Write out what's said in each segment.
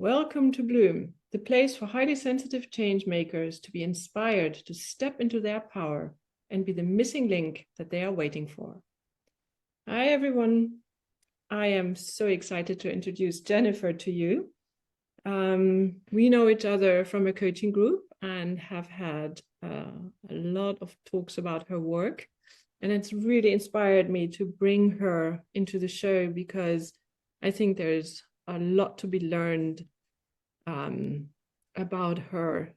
Welcome to Bloom, the place for highly sensitive change makers to be inspired to step into their power and be the missing link that they are waiting for. Hi, everyone. I am so excited to introduce Jennifer to you. We know each other from a coaching group and have had a lot of talks about her work. And it's really inspired me to bring her into the show because I think there's a lot to be learned about her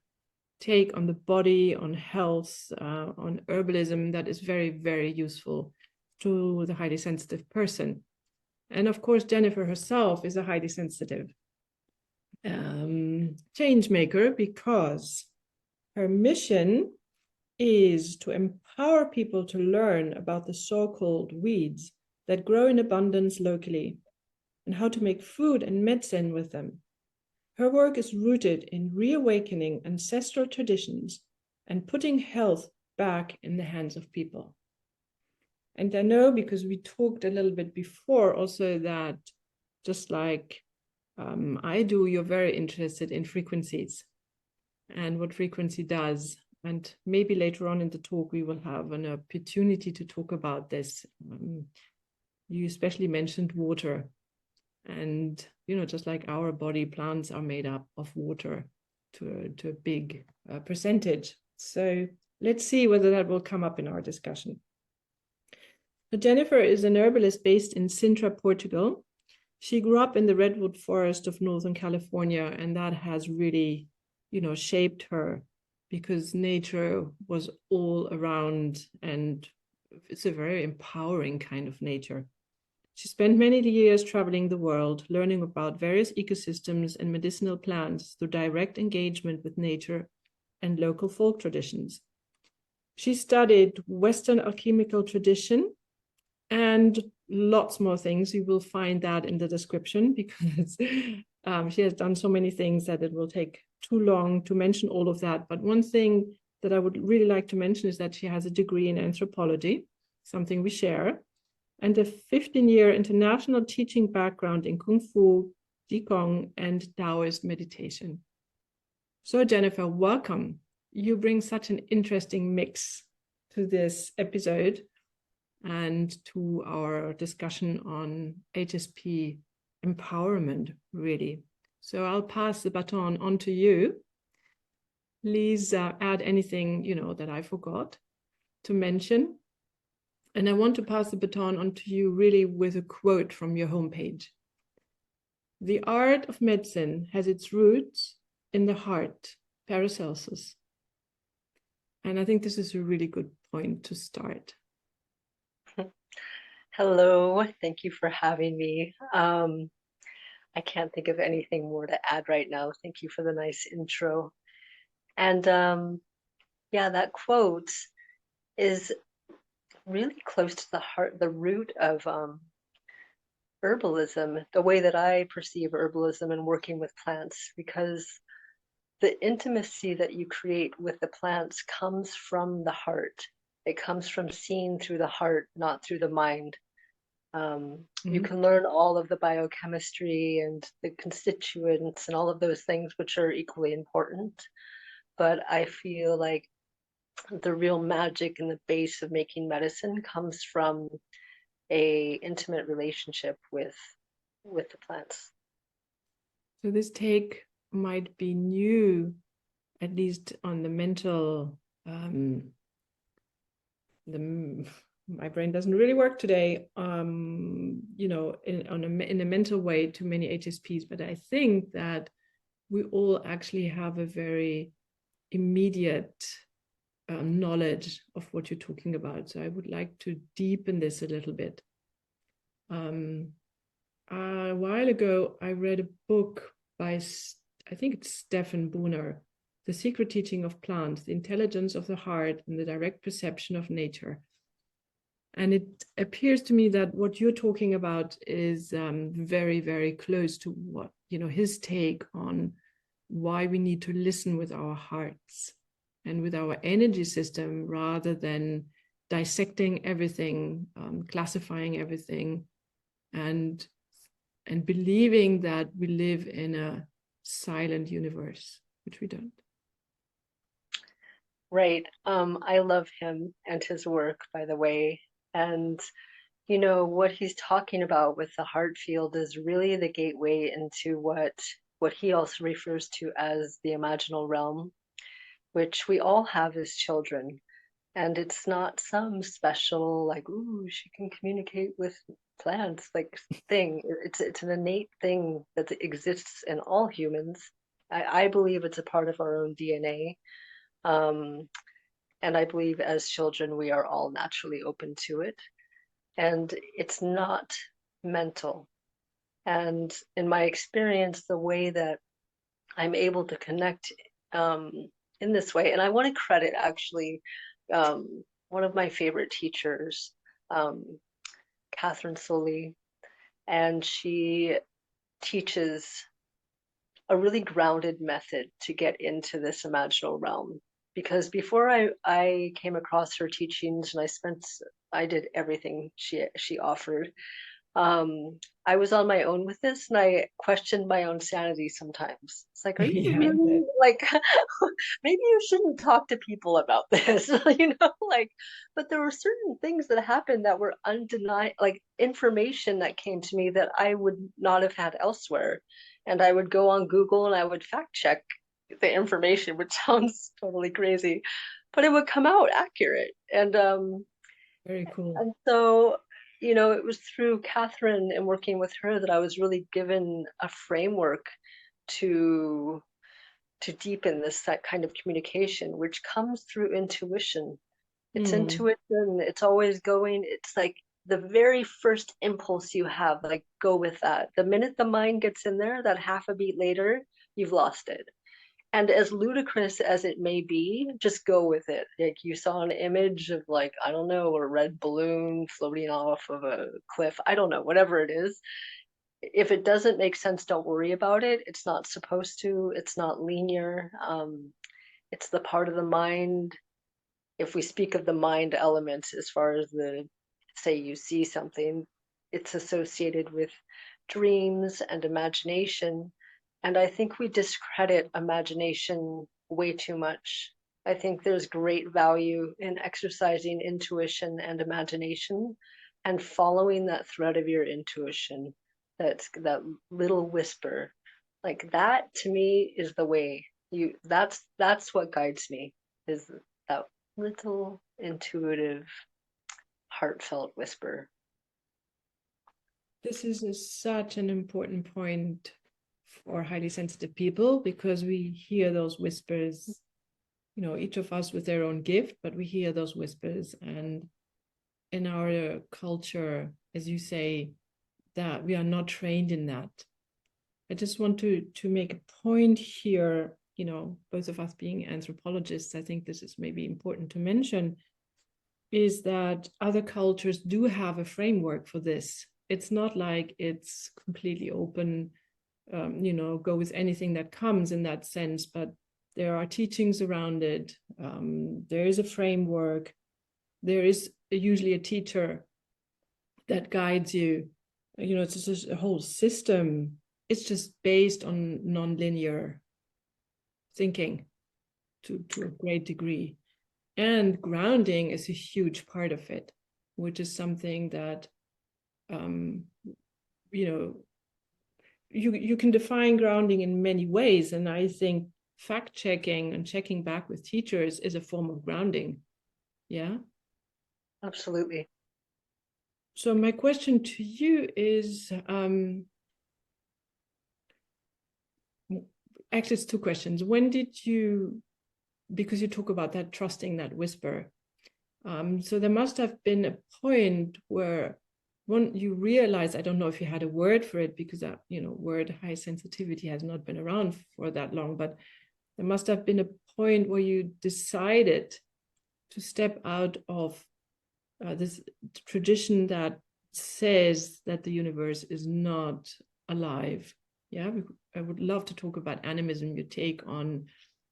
take on the body, on health, on herbalism that is very, very useful to the highly sensitive person. And of course, Jennifer herself is a highly sensitive change maker because her mission is to empower people to learn about the so-called weeds that grow in abundance locally and how to make food and medicine with them. Her work is rooted in reawakening ancestral traditions and putting health back in the hands of people. And I know, because we talked a little bit before also, that just like I do, you're very interested in frequencies and what frequency does. And maybe later on in the talk, we will have an opportunity to talk about this. You especially mentioned water. And, you know, just like our body, plants are made up of water to a big percentage. So let's see whether that will come up in our discussion. So Jennifer is an herbalist based in Sintra, Portugal. She grew up in the redwood forest of Northern California, and that has really, you know, shaped her because nature was all around, and it's a very empowering kind of nature. She spent many years traveling the world, learning about various ecosystems and medicinal plants through direct engagement with nature and local folk traditions. She studied Western alchemical tradition and lots more things. You will find that in the description because she has done so many things that it will take too long to mention all of that. But one thing that I would really like to mention is that she has a degree in anthropology, something we share, and a 15-year international teaching background in Kung Fu, Qigong, and Taoist meditation. So Jennifer, welcome. You bring such an interesting mix to this episode and to our discussion on HSP empowerment, really. So I'll pass the baton on to you. Please add anything, you know, that I forgot to mention. And I want to pass the baton on to you really with a quote from your homepage. The art of medicine has its roots in the heart, Paracelsus. And I think this is a really good point to start. Hello, thank you for having me. I can't think of anything more to add right now. Thank you for the nice intro. And yeah, that quote is really close to the heart, the root of herbalism, the way that I perceive herbalism and working with plants, because the intimacy that you create with the plants comes from the heart. It comes from seeing through the heart, not through the mind. You can learn all of the biochemistry and the constituents and all of those things, which are equally important. But I feel like the real magic and the base of making medicine comes from a intimate relationship with the plants. So this take might be new, at least on the mental, my brain doesn't really work today, you know, in a mental way to many HSPs, but I think that we all actually have a very immediate knowledge of what you're talking about. So I would like to deepen this a little bit. A while ago, I read a book by, I think it's Stephen Booner, The Secret Teaching of Plants, The Intelligence of the Heart and the Direct Perception of Nature. And it appears to me that what you're talking about is very, very close to what, you know, his take on why we need to listen with our hearts and with our energy system rather than dissecting everything, classifying everything, and believing that we live in a silent universe, which we don't. Right. I love him and his work, by the way. And, you know, what he's talking about with the heart field is really the gateway into what he also refers to as the imaginal realm, which we all have as children. And it's not some special, like, ooh, she can communicate with plants, like thing. It's an innate thing that exists in all humans. I believe it's a part of our own DNA. Um, and I believe as children, we are all naturally open to it. And it's not mental. And in my experience, the way that I'm able to connect um, in this way, and I want to credit actually one of my favorite teachers, um, Catherine Soley, and she teaches a really grounded method to get into this imaginal realm. Because before I came across her teachings, and I did everything she offered. I was on my own with this, and I questioned my own sanity sometimes. It's like, are you Yeah, really like, maybe you shouldn't talk to people about this, you know, like, but there were certain things that happened that were undeniable, like information that came to me that I would not have had elsewhere. And I would go on Google and I would fact check the information, which sounds totally crazy, but it would come out accurate. very cool. And so, you know, it was through Catherine and working with her that I was really given a framework to deepen that kind of communication, which comes through intuition. It's intuition, it's always going, it's like the very first impulse you have, like go with that. The minute the mind gets in there, that half a beat later, you've lost it. And as ludicrous as it may be, just go with it. Like you saw an image of, like, I don't know, a red balloon floating off of a cliff. I don't know, whatever it is. If it doesn't make sense, don't worry about it. It's not supposed to. It's not linear. It's the part of the mind. If we speak of the mind elements, as far as say you see something, it's associated with dreams and imagination. And I think we discredit imagination way too much. I think there's great value in exercising intuition and imagination and following that thread of your intuition, that little whisper. Like that to me is the way that's what guides me, is that little intuitive, heartfelt whisper. This is such an important point for highly sensitive people, because we hear those whispers, you know, each of us with their own gift, but we hear those whispers. And in our culture, as you say, that we are not trained in that. I just want to make a point here, you know, both of us being anthropologists, I think this is maybe important to mention, is that other cultures do have a framework for this. It's not like it's completely open, you know, go with anything that comes in that sense, but there are teachings around it. There is a framework. There is usually a teacher that guides you. You know, it's just a whole system. It's just based on non-linear thinking to a great degree. And grounding is a huge part of it, which is something that, you know, you can define grounding in many ways. And I think fact checking and checking back with teachers is a form of grounding. Yeah. Absolutely. So my question to you is, actually it's two questions. When did you, because you talk about that trusting that whisper, so there must have been a point where when you realize, I don't know if you had a word for it, because that, you know, word high sensitivity has not been around for that long, but there must have been a point where you decided to step out of this tradition that says that the universe is not alive. Yeah, I would love to talk about animism, your take on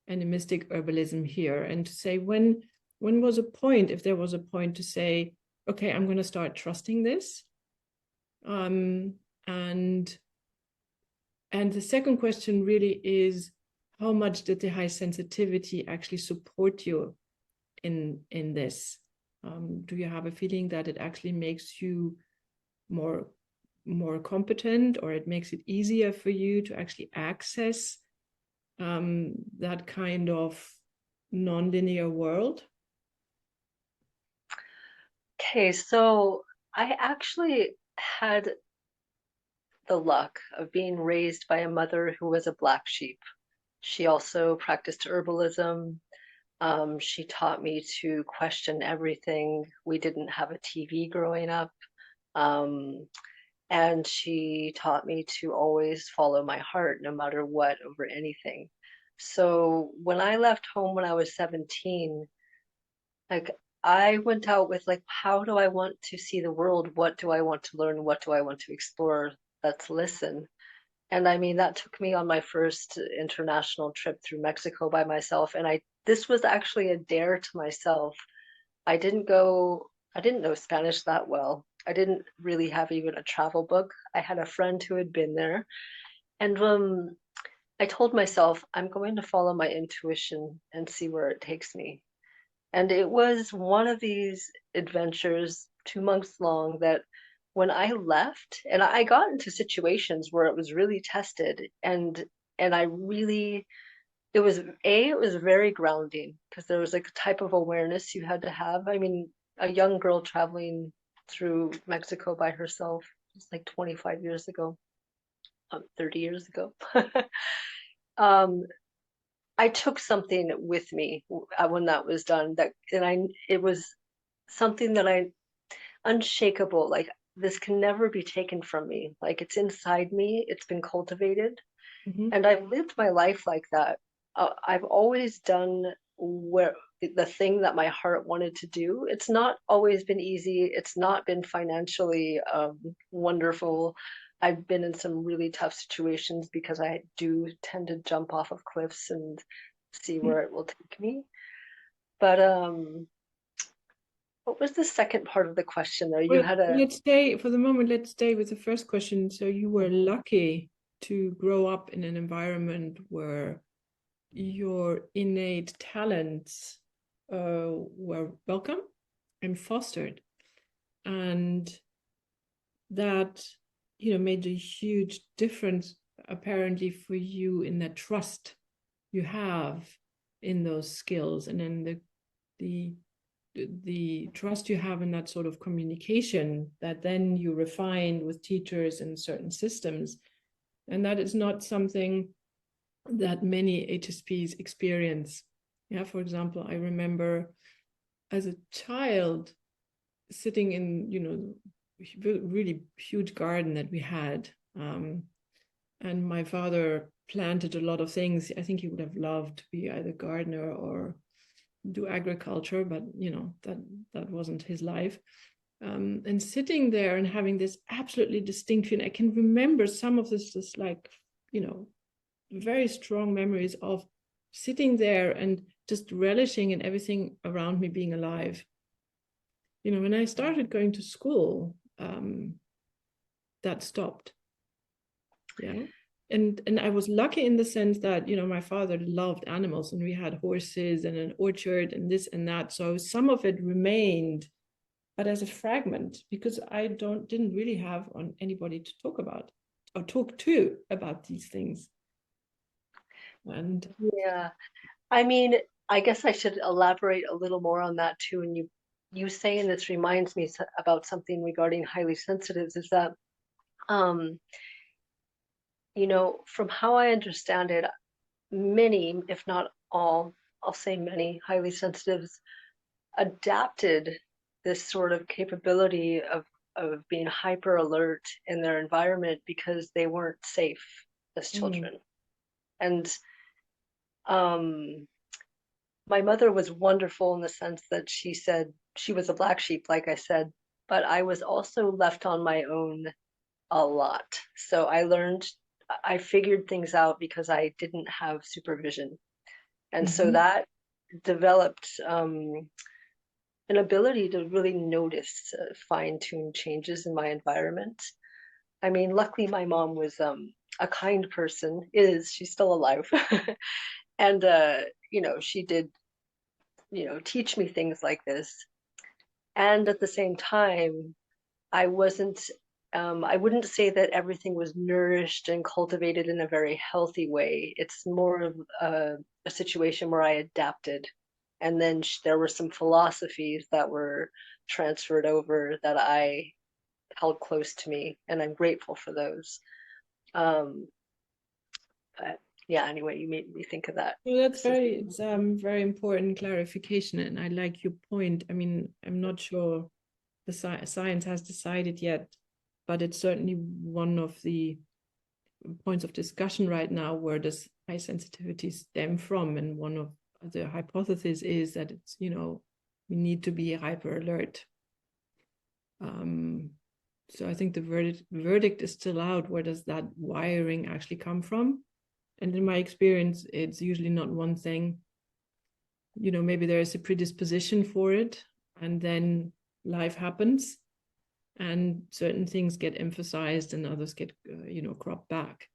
animistic herbalism here, and to say when was a point, if there was a point, to say, okay, I'm going to start trusting this, and And the second question really is, how much did the high sensitivity actually support you in this? Do you have a feeling that it actually makes you more competent, or it makes it easier for you to actually access that kind of non-linear world? Okay, so I actually had the luck of being raised by a mother who was a black sheep. She also practiced herbalism. She taught me to question everything. We didn't have a TV growing up. And she taught me to always follow my heart no matter what, over anything. So when I left home when I was 17, like I went out with like, how do I want to see the world? What do I want to learn? What do I want to explore? Let's listen. And I mean, that took me on my first international trip through Mexico by myself. And this was actually a dare to myself. I didn't know Spanish that well. I didn't really have even a travel book. I had a friend who had been there. And I told myself, I'm going to follow my intuition and see where it takes me. And it was one of these adventures, 2 months long, that when I left, and I got into situations where it was really tested, and I really, it was very grounding, because there was like a type of awareness you had to have. I mean, a young girl traveling through Mexico by herself, it's like 25 years ago, 30 years ago. um, I took something with me when that was done, it was something that unshakable, like this can never be taken from me. Like it's inside me, it's been cultivated. Mm-hmm. And I've lived my life like that. I've always done where the thing that my heart wanted to do. It's not always been easy. It's not been financially wonderful. I've been in some really tough situations because I do tend to jump off of cliffs and see where it will take me. But what was the second part of the question there? You Well, had a let's stay for the moment. Let's stay with the first question. So you were lucky to grow up in an environment where your innate talents were welcome and fostered, and that made a huge difference apparently for you in that trust you have in those skills, and then the trust you have in that sort of communication that then you refine with teachers and certain systems. And that is not something that many HSPs experience. Yeah, for example, I remember as a child sitting in, really huge garden that we had. And my father planted a lot of things. I think he would have loved to be either gardener or do agriculture, but that wasn't his life. And sitting there and having this absolutely distinct feeling, I can remember some of this like, very strong memories of sitting there and just relishing in everything around me being alive. When I started going to school, that stopped. Yeah. And I was lucky in the sense that, my father loved animals, and we had horses and an orchard and this and that. So some of it remained, but as a fragment, because I didn't really have anybody to talk about or talk to about these things. And yeah, I mean, I guess I should elaborate a little more on that too. And you saying this reminds me about something regarding highly sensitives, is that from how I understand it, many, if not all, I'll say many highly sensitives adapted this sort of capability of being hyper alert in their environment because they weren't safe as children. And my mother was wonderful in the sense that she said she was a black sheep, like I said, but I was also left on my own a lot. So I figured things out because I didn't have supervision. And so that developed an ability to really notice fine-tuned changes in my environment. I mean, luckily my mom was a kind person, she's still alive. And she did, teach me things like this. And at the same time, I wasn't, I wouldn't say that everything was nourished and cultivated in a very healthy way. It's more of a situation where I adapted. And then there were some philosophies that were transferred over that I held close to me, and I'm grateful for those. Um, but yeah, anyway, you made me think of that. Well, that's it's very important clarification, and I like your point. I mean, I'm not sure the science has decided yet, but it's certainly one of the points of discussion right now where does high sensitivity stem from, and one of the hypotheses is that it's, we need to be hyper alert. So I think the verdict is still out. Where does that wiring actually come from? And in my experience, it's usually not one thing. Maybe there is a predisposition for it, and then life happens, and certain things get emphasized and others get, cropped back.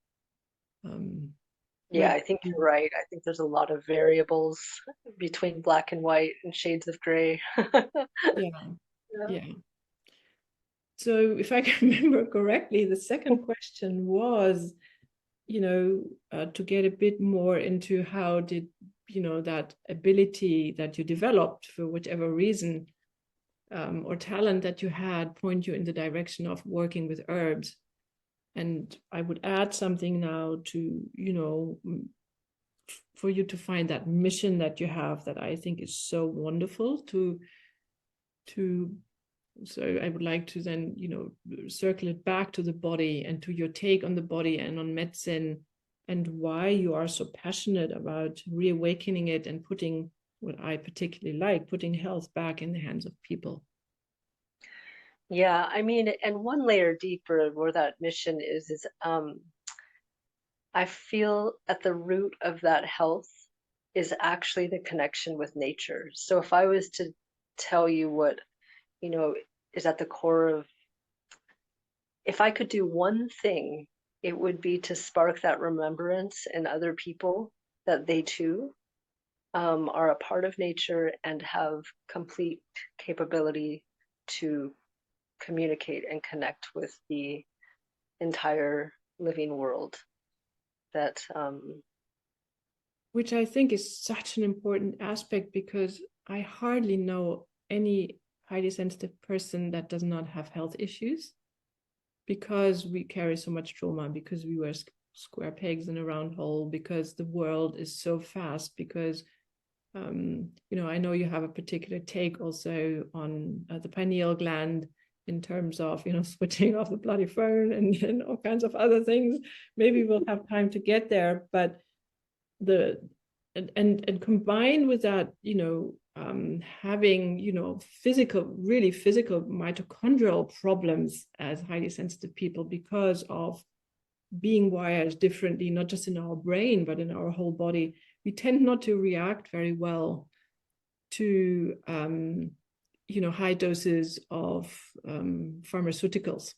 Yeah, I think you're right. I think there's a lot of variables between black and white and shades of gray. Yeah. So if I can remember correctly, the second question was, to get a bit more into how did, that ability that you developed for whichever reason, or talent that you had, point you in the direction of working with herbs. And I would add something now to, for you to find that mission that you have, that I think is so wonderful so I would like to then, circle it back to the body and to your take on the body and on medicine, and why you are so passionate about reawakening it and putting, what I particularly like, putting health back in the hands of people. Yeah, I mean, and one layer deeper where that mission is I feel at the root of that health is actually the connection with nature. So if I was to tell you what, is at the core of, if I could do one thing, it would be to spark that remembrance in other people that they too are a part of nature and have complete capability to communicate and connect with the entire living world. That which I think is such an important aspect, because I hardly know any highly sensitive person that does not have health issues, because we carry so much trauma, because we wear square pegs in a round hole, because the world is so fast, because I know you have a particular take also on the pineal gland, in terms of, switching off the bloody phone and all kinds of other things. Maybe we'll have time to get there, but and combined with that, having, really physical mitochondrial problems as highly sensitive people, because of being wired differently, not just in our brain, but in our whole body. We tend not to react very well to, high doses of pharmaceuticals.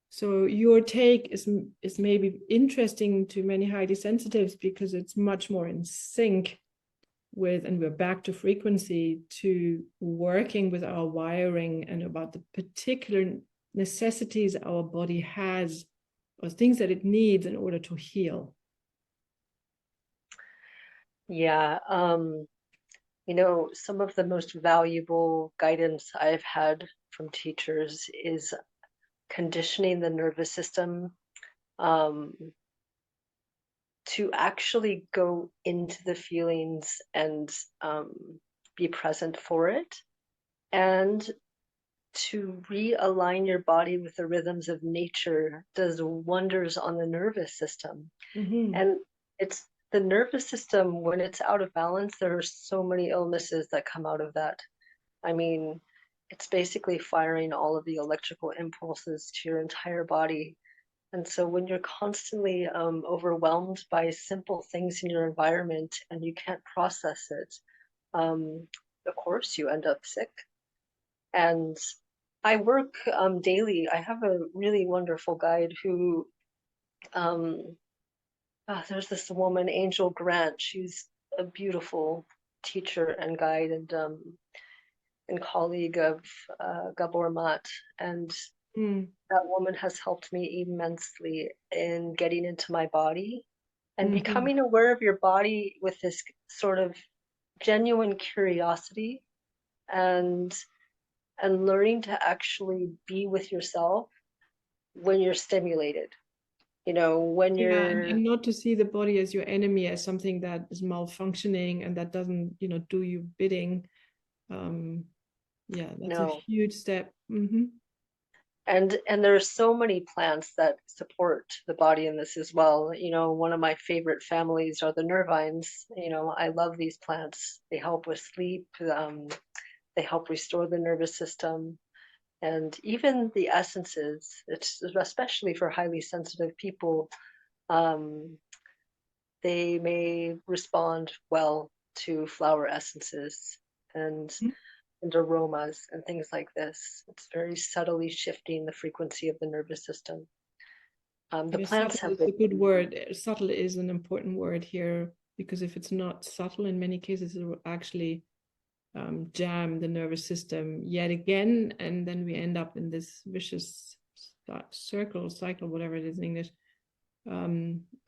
So your take is maybe interesting to many highly sensitives, because it's much more in sync with, and we're back to frequency, to working with our wiring and about the particular necessities our body has, or things that it needs in order to heal. Yeah, some of the most valuable guidance I've had from teachers is conditioning the nervous system to actually go into the feelings and be present for it, and to realign your body with the rhythms of nature does wonders on the nervous system. Mm-hmm. And it's the nervous system, when it's out of balance, there are so many illnesses that come out of that. I mean, it's basically firing all of the electrical impulses to your entire body. And so when you're constantly overwhelmed by simple things in your environment and you can't process it, of course you end up sick. And I work daily. I have a really wonderful guide who, there's this woman, Angel Grant. She's a beautiful teacher and guide and colleague of Gabor Mat. And Mm, that woman has helped me immensely in getting into my body and mhm. becoming aware of your body with this sort of genuine curiosity and learning to actually be with yourself when you're stimulated. You know, when Yeah, you're and not to see the body as your enemy, as something that is malfunctioning and that doesn't, do you bidding. Um, yeah, that's a no. huge step. Hmm. And there's so many plants that support the body in this as well. You know, one of my favorite families are the nervines. You know, I love these plants. They help with sleep. They help restore the nervous system. And even the essences, it's especially for highly sensitive people, um, they may respond well to flower essences and aromas and things like this. It's very subtly shifting the frequency of the nervous system. The Yeah, plants subtle have is been, a good word. Subtle is an important word here because if it's not subtle, in many cases, it will actually jam the nervous system yet again, and then we end up in this vicious cycle, whatever it is in English,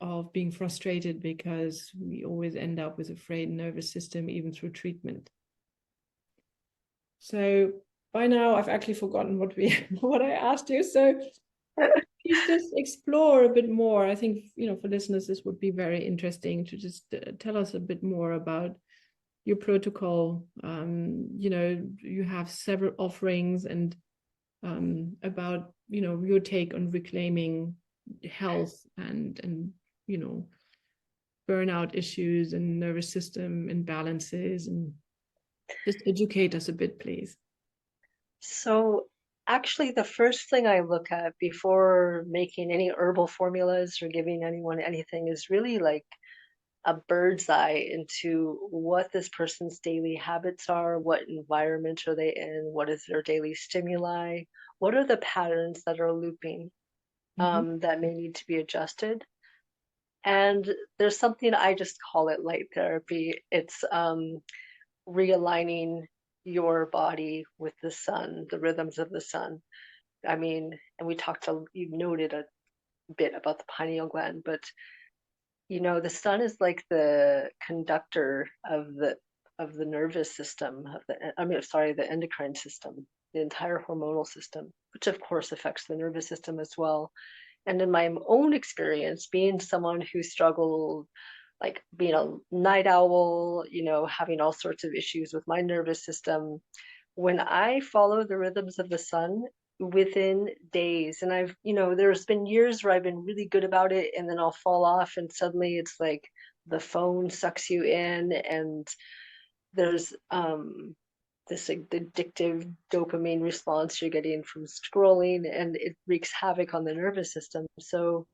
of being frustrated because we always end up with a frayed nervous system, even through treatment. So by now, I've actually forgotten what I asked you. So please just explore a bit more. I think, for listeners, this would be very interesting to just tell us a bit more about your protocol. You have several offerings and about, your take on reclaiming health and burnout issues and nervous system imbalances, and just educate us a bit, please. so actually the first thing I look at before making any herbal formulas or giving anyone anything is really like a bird's eye into what this person's daily habits are, what environment are they in, what is their daily stimuli, what are the patterns that are looping Mm-hmm. that may need to be adjusted. And there's something, I just call it light therapy. It's realigning your body with the sun, the rhythms of the sun. I mean, and you noted a bit about the pineal gland, but the sun is like the conductor of the nervous system, the endocrine system, the entire hormonal system, which of course affects the nervous system as well. And in my own experience, being someone who struggled, like being a night owl, having all sorts of issues with my nervous system, when I follow the rhythms of the sun within days, and there's been years where I've been really good about it, and then I'll fall off, and suddenly it's like the phone sucks you in, and there's this addictive dopamine response you're getting from scrolling, and it wreaks havoc on the nervous system. So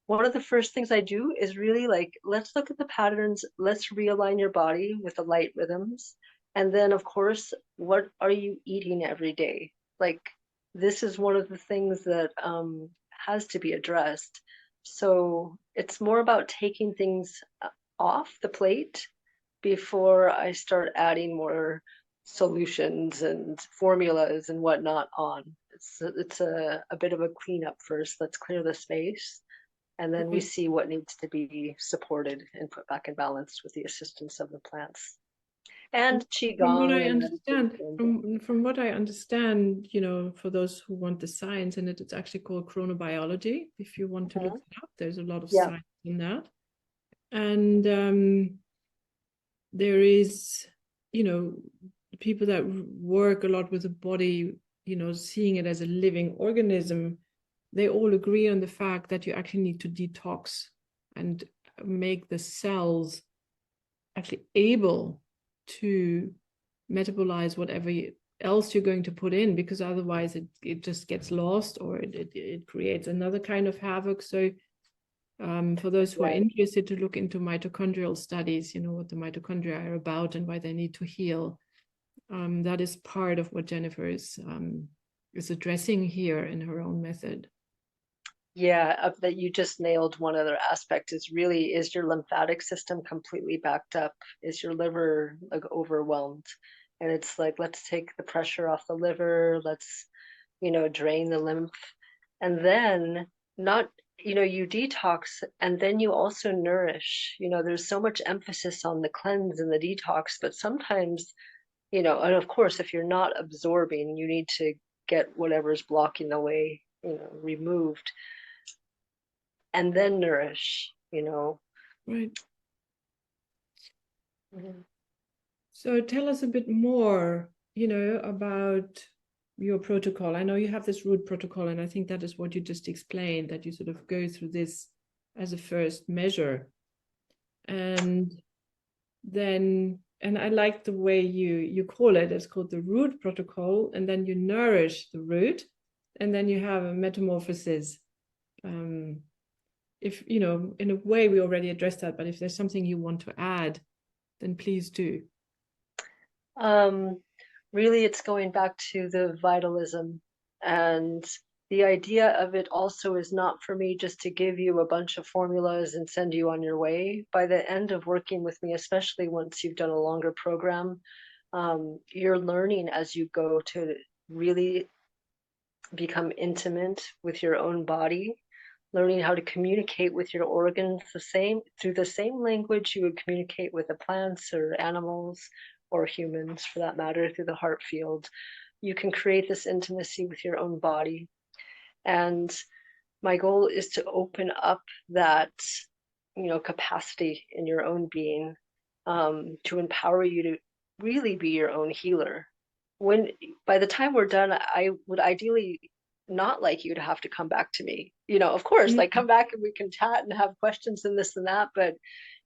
one of the first things I do is really like, let's look at the patterns, let's realign your body with the light rhythms. And then, of course, what are you eating every day? Like, this is one of the things that has to be addressed. So it's more about taking things off the plate before I start adding more solutions and formulas and whatnot on. It's a bit of a cleanup first. Let's clear the space, and then we Right. see what needs to be supported and put back in balance with the assistance of the plants and From what qigong I and understand, meditation. from what I understand, for those who want the science in it, it's actually called chronobiology. If you want to look Mhm. it up, there's a lot of Yeah. science in that. And there is, people that work a lot with the body, seeing it as a living organism, they all agree on the fact that you actually need to detox and make the cells actually able to metabolize whatever else you're going to put in, because otherwise it just gets lost, or it creates another kind of havoc. So for those who are Right. interested to look into mitochondrial studies, what the mitochondria are about and why they need to heal, that is part of what Jennifer is is addressing here in her own method. Yeah, that you just nailed one other aspect is really, is your lymphatic system completely backed up? Is your liver like overwhelmed? And it's like, let's take the pressure off the liver, let's, drain the lymph. And then not, you detox and then you also nourish. There's so much emphasis on the cleanse and the detox, but sometimes, and of course, if you're not absorbing, you need to get whatever's blocking the way, removed and then nourish. Right. Mhm. So tell us a bit more, about your protocol. I know you have this root protocol, and I think that is what you just explained, that you sort of go through this as a first measure. And then, and I like the way you call it, it's called the root protocol, and then you nourish the root, and then you have a metamorphosis. If, in a way we already addressed that, but if there's something you want to add, then please do. Really, it's going back to the vitalism, and the idea of it also is not for me just to give you a bunch of formulas and send you on your way. By the end of working with me, especially once you've done a longer program, you're learning as you go to really become intimate with your own body, learning how to communicate with your organs through the same language you would communicate with the plants or animals or humans for that matter, through the heart field. You can create this intimacy with your own body. And my goal is to open up that, capacity in your own being, to empower you to really be your own healer. By the time we're done, I would ideally not like you to have to come back to me. Of course, like come back and we can chat and have questions and this and that, but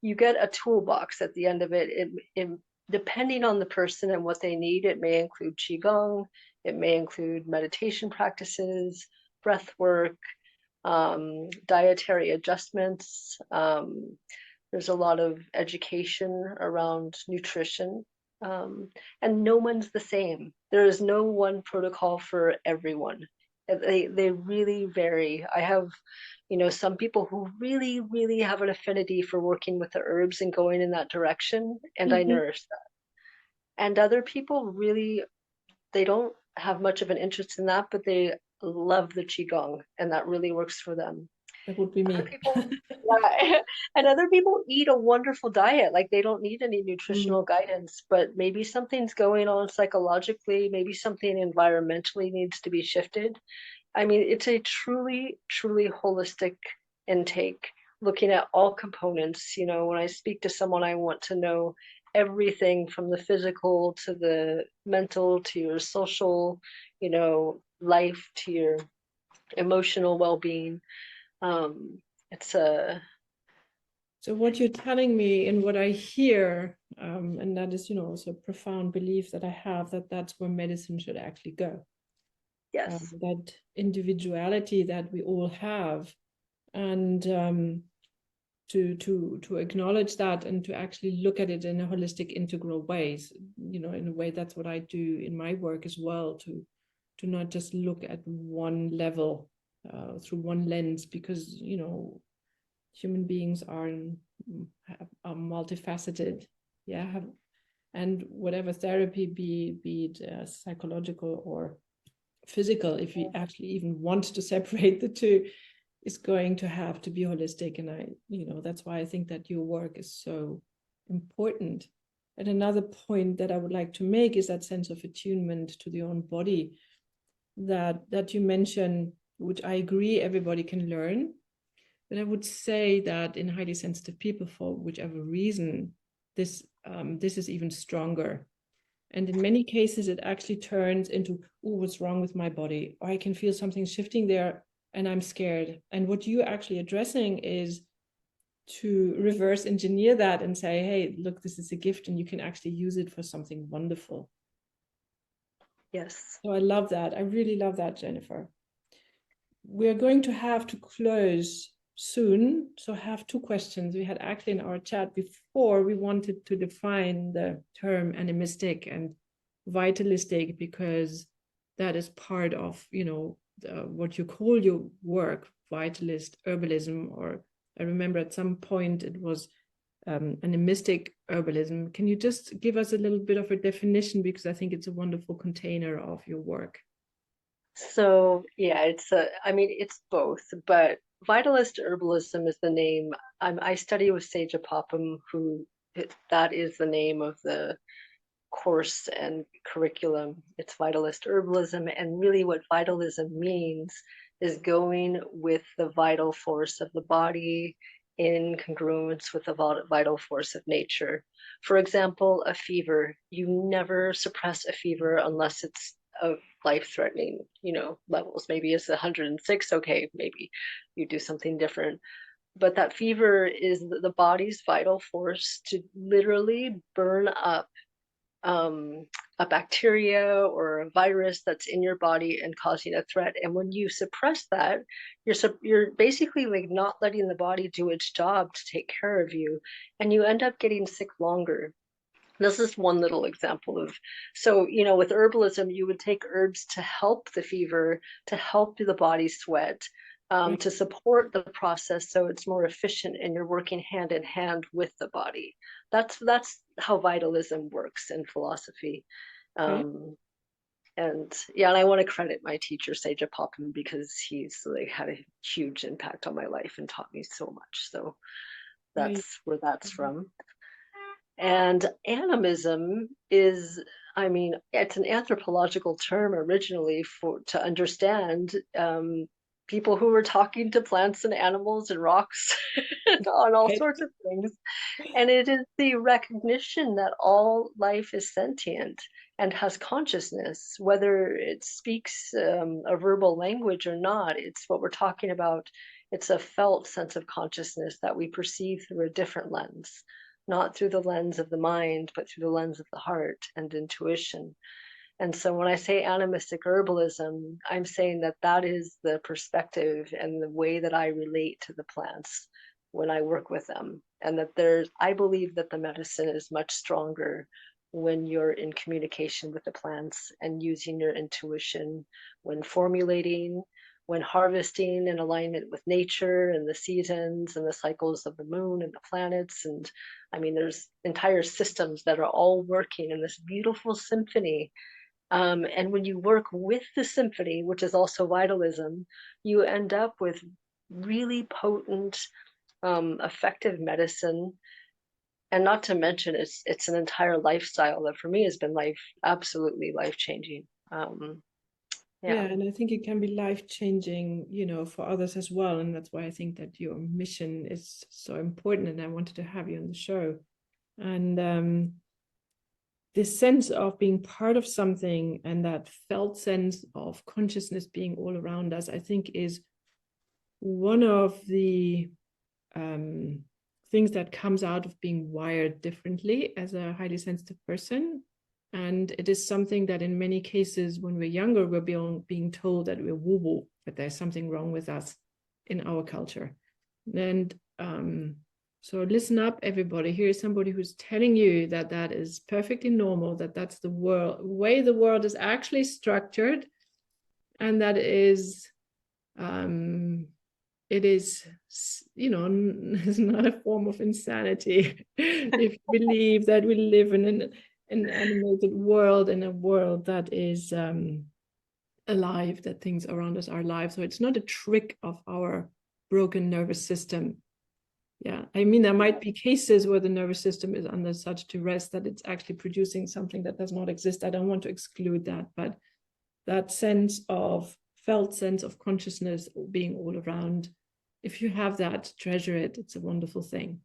you get a toolbox at the end of it. It depending on the person and what they need, it may include Qigong, it may include meditation practices, breath work, dietary adjustments. There's a lot of education around nutrition. And no one's the same. There is no one protocol for everyone. They really vary. I have, some people who really, really have an affinity for working with the herbs and going in that direction, and I nourish that. And other people really, they don't have much of an interest in that, but they love the Qigong, and that really works for them. That would be me. Other people, yeah, and other people eat a wonderful diet. Like they don't need any nutritional guidance, but maybe something's going on psychologically, maybe something environmentally needs to be shifted. I mean, it's a truly, truly holistic intake, looking at all components. When I speak to someone, I want to know everything from the physical to the mental to your social, life to your emotional well-being. It's a So what you're telling me and what I hear, and that is, also a profound belief that I have, that that's where medicine should actually go. yes. That individuality that we all have, and to acknowledge that and to actually look at it in a holistic, integral ways. In a way, that's what I do in my work as well, to not just look at one level through one lens, because human beings are multifaceted, and whatever therapy, be it psychological or physical, if you actually even want to separate the two, is going to have to be holistic. And that's why I think that your work is so important. And another point that I would like to make is that sense of attunement to the own body that you mentioned, which I agree everybody can learn. But I would say that in highly sensitive people, for whichever reason, this is even stronger. And in many cases, it actually turns into, oh, what's wrong with my body? Or I can feel something shifting there and I'm scared. And what you're actually addressing is to reverse engineer that and say, hey, look, this is a gift and you can actually use it for something wonderful. Yes. So I love that. I really love that, Jennifer. We're going to have to close soon. So I have two questions. We had actually in our chat before, we wanted to define the term animistic and vitalistic, because that is part of, what you call your work, Vitalist herbalism, or I remember at some point it was animistic herbalism. Can you just give us a little bit of a definition, because I think it's a wonderful container of your work? So yeah, it's both, but Vitalist herbalism is the name. I study with Sage Popham, that is the name of the course and curriculum. It's Vitalist herbalism, and really what vitalism means is going with the vital force of the body in congruence with the vital force of nature. For example, a fever, you never suppress a fever unless it's of life-threatening, levels. Maybe it's 106, okay, maybe you do something different. But that fever is the body's vital force to literally burn up a bacteria or a virus that's in your body and causing a threat. And when you suppress that, you're basically like not letting the body do its job to take care of you, and you end up getting sick longer. This is one little example of, so, with herbalism, you would take herbs to help the fever, to help the body sweat, to support the process so it's more efficient and you're working hand in hand with the body. That's how vitalism works in philosophy. And yeah, and I want to credit my teacher, Sage Popham, because he's like had a huge impact on my life and taught me so much. So that's where that's from. And animism is, it's an anthropological term originally to understand people who were talking to plants and animals and rocks on all sorts of things. And it is the recognition that all life is sentient and has consciousness, whether it speaks a verbal language or not. It's what we're talking about. It's a felt sense of consciousness that we perceive through a different lens, not through the lens of the mind, but through the lens of the heart and intuition. And so when I say animistic herbalism, I'm saying that that is the perspective and the way that I relate to the plants when I work with them. And that I believe that the medicine is much stronger when you're in communication with the plants and using your intuition when formulating, when harvesting in alignment with nature and the seasons and the cycles of the moon and the planets. And there's entire systems that are all working in this beautiful symphony. And when you work with the symphony, which is also vitalism, you end up with really potent, effective medicine. And not to mention, it's an entire lifestyle that for me has been absolutely life-changing. Yeah, and I think it can be life-changing, for others as well. And that's why I think that your mission is so important. And I wanted to have you on the show. And this sense of being part of something and that felt sense of consciousness being all around us, I think is one of the things that comes out of being wired differently as a highly sensitive person. And it is something that in many cases, when we're younger, we're being told that we're woo-woo, that there's something wrong with us in our culture. And so listen up, everybody. Here is somebody who's telling you that that is perfectly normal, that that's the way the world is actually structured, and that is, it is, it's not a form of insanity if you believe that we live in an animated world, in a world that is alive, that things around us are alive. So it's not a trick of our broken nervous system. Yeah, there might be cases where the nervous system is under such duress that it's actually producing something that does not exist. I don't want to exclude that, but that felt sense of consciousness being all around, if you have that, treasure it. It's a wonderful thing.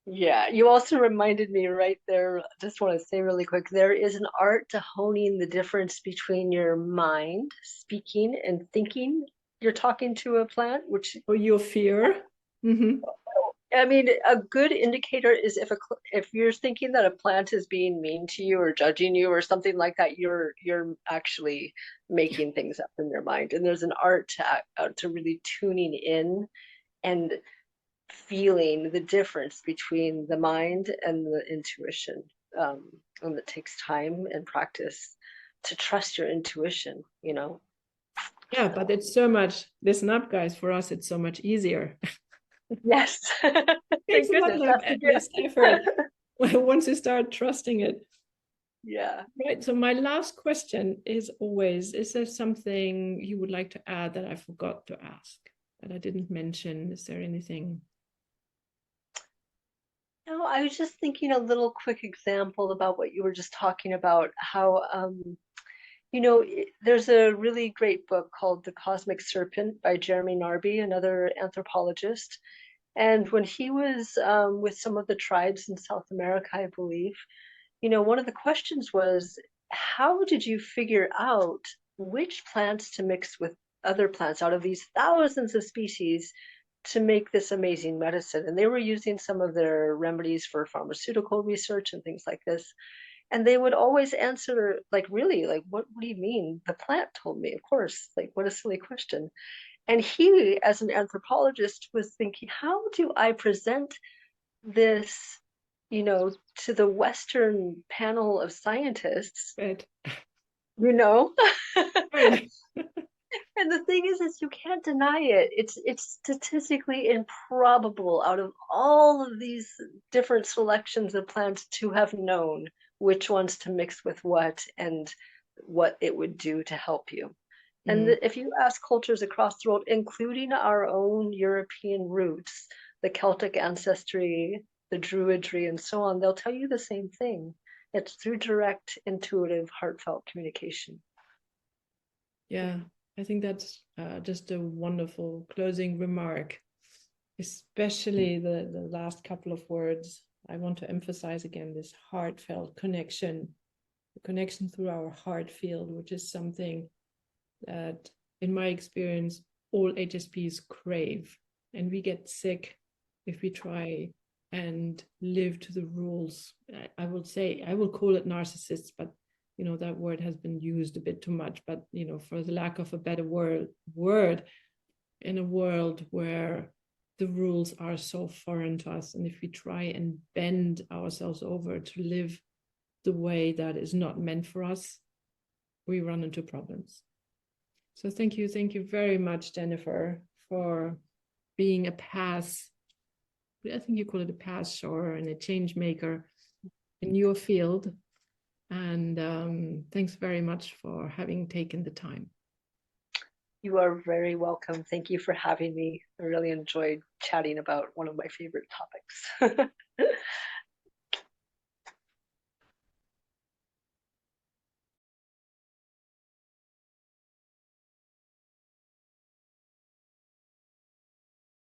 Yeah, you also reminded me right there, just want to say really quick, there is an art to honing the difference between your mind speaking and thinking you're talking to a plant, or your fear. Mm-hmm. A good indicator is if you're thinking that a plant is being mean to you or judging you or something like that, you're actually making things up in your mind. And there's an art to really tuning in and feeling the difference between the mind and the intuition. And it takes time and practice. to trust your intuition, you know. Yeah, but it's so much, listen up, guys, for us, it's so much easier. Yes. Takes Thank a lot goodness. That's the less gift. effort once you start trusting it. Yeah. Right. So my last question is always, is there something you would like to add that I forgot to ask, that I didn't mention? Is there anything? No, I was just thinking a little quick example about what you were just talking about, how you know, there's a really great book called The Cosmic Serpent by Jeremy Narby, another anthropologist. And when he was with some of the tribes in South America, I believe, you know, one of the questions was, how did you figure out which plants to mix with other plants out of these thousands of species to make this amazing medicine? And they were using some of their remedies for pharmaceutical research and things like this. And they would always answer, like, really, like, what do you mean? The plant told me, of course. Like, what a silly question. And he, as an anthropologist, was thinking, how do I present this, you know, to the Western panel of scientists, Right. you know? Right. And the thing is you can't deny it. It's statistically improbable out of all of these different selections of plants to have known which ones to mix with what and what it would do to help you. And if you ask cultures across the world, including our own European roots, the Celtic ancestry, the Druidry, and so on, they'll tell you the same thing. It's through direct, intuitive, heartfelt communication. Yeah, I think that's just a wonderful closing remark, especially the last couple of words. I want to emphasize again this heartfelt connection, the connection through our heart field, which is something that, in my experience, all HSPs crave. And we get sick if we try and live to the rules. I will say, I will call it narcissists, but you know, that word has been used a bit too much. But you know, for the lack of a better word, in a world where the rules are so foreign to us, and if we try and bend ourselves over to live the way that is not meant for us, we run into problems. So thank you very much, Jennifer, for being a path, I think you call it a path shower and a change maker in your field. And thanks very much for having taken the time. You are very welcome. Thank you for having me. I really enjoyed chatting about one of my favorite topics.